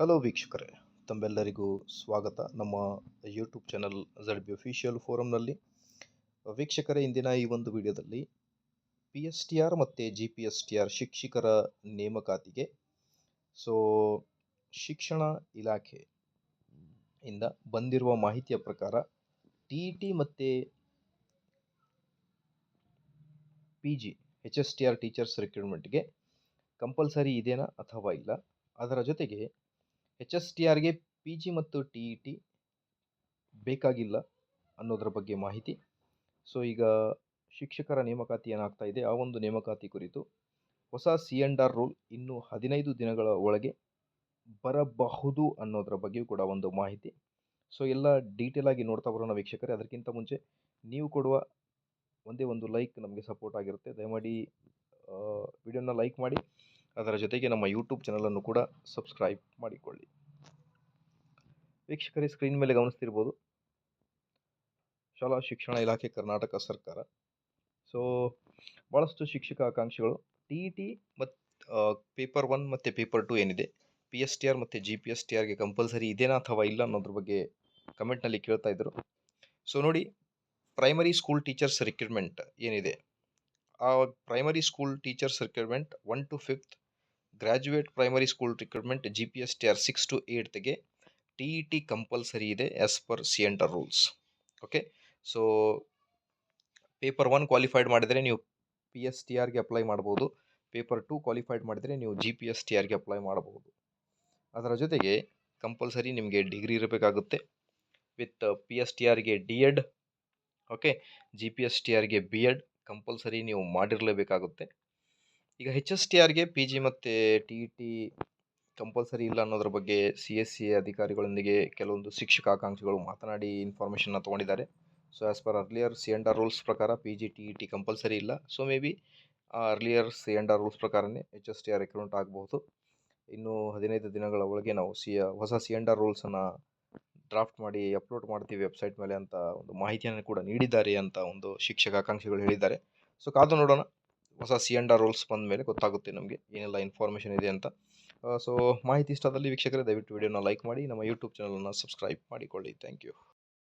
Hello ವೀಕ್ಷಕರೇ, ತಮ್ಮೆಲ್ಲರಿಗೂ ಸ್ವಾಗತ ನಮ್ಮ ಯೂಟ್ಯೂಬ್ ಚಾನಲ್ ZB ಅಫಿಷಿಯಲ್ ಫೋರಮ್ನಲ್ಲಿ. ವೀಕ್ಷಕರೇ, ಇಂದಿನ ಈ ಒಂದು ವಿಡಿಯೋದಲ್ಲಿ PSTR ಮತ್ತು GPSTR ಶಿಕ್ಷಕರ ನೇಮಕಾತಿಗೆ ಶಿಕ್ಷಣ ಇಲಾಖೆಯಿಂದ ಬಂದಿರುವ ಮಾಹಿತಿಯ ಪ್ರಕಾರ TET ಮತ್ತು PG HSTR ಟೀಚರ್ಸ್ ರಿಕ್ರೂಟ್ಮೆಂಟ್ಗೆ ಕಂಪಲ್ಸರಿ ಇದೆನಾ ಅಥವಾ ಇಲ್ಲ, ಅದರ ಜೊತೆಗೆ HSTRಗೆ PG ಮತ್ತು TET ಬೇಕಾಗಿಲ್ಲ ಅನ್ನೋದ್ರ ಬಗ್ಗೆ ಮಾಹಿತಿ. ಈಗ ಶಿಕ್ಷಕರ ನೇಮಕಾತಿ ಏನಾಗ್ತಾ ಇದೆ, ಆ ಒಂದು ನೇಮಕಾತಿ ಕುರಿತು ಹೊಸ C&R ರೂಲ್ ಇನ್ನು 15 ದಿನಗಳ ಒಳಗೆ ಬರಬಹುದು ಅನ್ನೋದ್ರ ಬಗ್ಗೆಯೂ ಕೂಡ ಒಂದು ಮಾಹಿತಿ. ಎಲ್ಲ ಡೀಟೇಲ್ ಆಗಿ ನೋಡ್ತಾ ಬರೋಣ ವೀಕ್ಷಕರೇ. ಅದಕ್ಕಿಂತ ಮುಂಚೆ ನೀವು ಕೊಡುವ ಒಂದೇ ಒಂದು ಲೈಕ್ ನಮಗೆ ಸಪೋರ್ಟ್ ಆಗಿರುತ್ತೆ. ದಯಮಾಡಿ ವಿಡಿಯೋನ ಲೈಕ್ ಮಾಡಿ, ಅದರ ಜೊತೆಗೆ ನಮ್ಮ ಯೂಟ್ಯೂಬ್ ಚಾನಲನ್ನು ಕೂಡ ಸಬ್ಸ್ಕ್ರೈಬ್ ಮಾಡಿಕೊಳ್ಳಿ. ವೀಕ್ಷಕರೇ, ಸ್ಕ್ರೀನ್ ಮೇಲೆ ಗಮನಿಸ್ತಿರ್ಬೋದು ಶಾಲಾ ಶಿಕ್ಷಣ ಇಲಾಖೆ ಕರ್ನಾಟಕ ಸರ್ಕಾರ. ಭಾಳಷ್ಟು ಶಿಕ್ಷಕ ಆಕಾಂಕ್ಷಿಗಳು TET ಮತ್ತು ಪೇಪರ್ 1 ಮತ್ತು ಪೇಪರ್ 2 ಏನಿದೆ PSTR ಮತ್ತು GPSTRಗೆ ಕಂಪಲ್ಸರಿ ಇದೆನಾ ಅಥವಾ ಇಲ್ಲ ಅನ್ನೋದ್ರ ಬಗ್ಗೆ ಕಮೆಂಟ್ನಲ್ಲಿ ಕೇಳ್ತಾ ಇದ್ದರು. ನೋಡಿ, ಪ್ರೈಮರಿ ಸ್ಕೂಲ್ ಟೀಚರ್ಸ್ ರಿಕ್ರೂಟ್ಮೆಂಟ್ ಏನಿದೆ, ಆ primary school teachers recruitment 1 to 5th, graduate primary school recruitment GPSTR 6 to 8th TET compulsory ಇದೆ as per C&R rules. Okay, paper 1 qualified ಮಾಡಿದರೆ ನೀವು PSTRಗೆ ಅಪ್ಲೈ ಮಾಡ್ಬೋದು. ಪೇಪರ್ 2 ಕ್ವಾಲಿಫೈಡ್ ಮಾಡಿದರೆ ನೀವು GPSTRಗೆ ಅಪ್ಲೈ ಮಾಡಬಹುದು. ಅದರ ಜೊತೆಗೆ ಕಂಪಲ್ಸರಿ ನಿಮಗೆ ಡಿಗ್ರಿ ಇರಬೇಕಾಗುತ್ತೆ. ವಿತ್ PSTRಗೆ D.Ed, ಓಕೆ, GPSTRಗೆ B.Ed ಕಂಪಲ್ಸರಿ ನೀವು ಮಾಡಿರಲೇಬೇಕಾಗುತ್ತೆ. ಈಗ HSTRಗೆ PG ಮತ್ತು TET ಕಂಪಲ್ಸರಿ ಇಲ್ಲ ಅನ್ನೋದ್ರ ಬಗ್ಗೆ CSE ಅಧಿಕಾರಿಗಳೊಂದಿಗೆ ಕೆಲವೊಂದು ಶಿಕ್ಷಕ ಆಕಾಂಕ್ಷಿಗಳು ಮಾತನಾಡಿ ಇನ್ಫಾರ್ಮೇಷನ್ನ ತೊಗೊಂಡಿದ್ದಾರೆ. As per earlier C&R rules ಪ್ರಕಾರ PG TET ಕಂಪಲ್ಸರಿ ಇಲ್ಲ. May be earlier C&R rules ಪ್ರಕಾರನೇ HSTR ರಿಕ್ರೂಟ್ ಆಗಬಹುದು. ಇನ್ನು 15 ದಿನಗಳ ಒಳಗೆ ನಾವು ಹೊಸ C&R ರೂಲ್ಸನ್ನು ಡ್ರಾಫ್ಟ್ ಮಾಡಿ ಅಪ್ಲೋಡ್ ಮಾಡ್ತೀವಿ ವೆಬ್ಸೈಟ್ ಮೇಲೆ ಅಂತ ಒಂದು ಮಾಹಿತಿಯನ್ನು ಕೂಡ ನೀಡಿದ್ದಾರೆ ಅಂತ ಒಂದು ಶಿಕ್ಷಕ ಆಕಾಂಕ್ಷಿಗಳು ಹೇಳಿದ್ದಾರೆ. ಕಾದು ನೋಡೋಣ. ಹೊಸ C&R ರೂಲ್ಸ್ ಬಂದ ಮೇಲೆ ಗೊತ್ತಾಗುತ್ತೆ ನಮಗೆ ಏನೆಲ್ಲ ಇನ್ಫಾರ್ಮೇಷನ್ ಇದೆ ಅಂತ. ಮಾಹಿತಿ ಇಷ್ಟದಲ್ಲಿ ವೀಕ್ಷಕರೇ, ದಯವಿಟ್ಟು ವಿಡಿಯೋನ ಲೈಕ್ ಮಾಡಿ, ನಮ್ಮ ಯೂಟ್ಯೂಬ್ ಚಾನಲನ್ನು ಸಬ್ಸ್ಕ್ರೈಬ್ ಮಾಡಿಕೊಳ್ಳಿ. Thank you.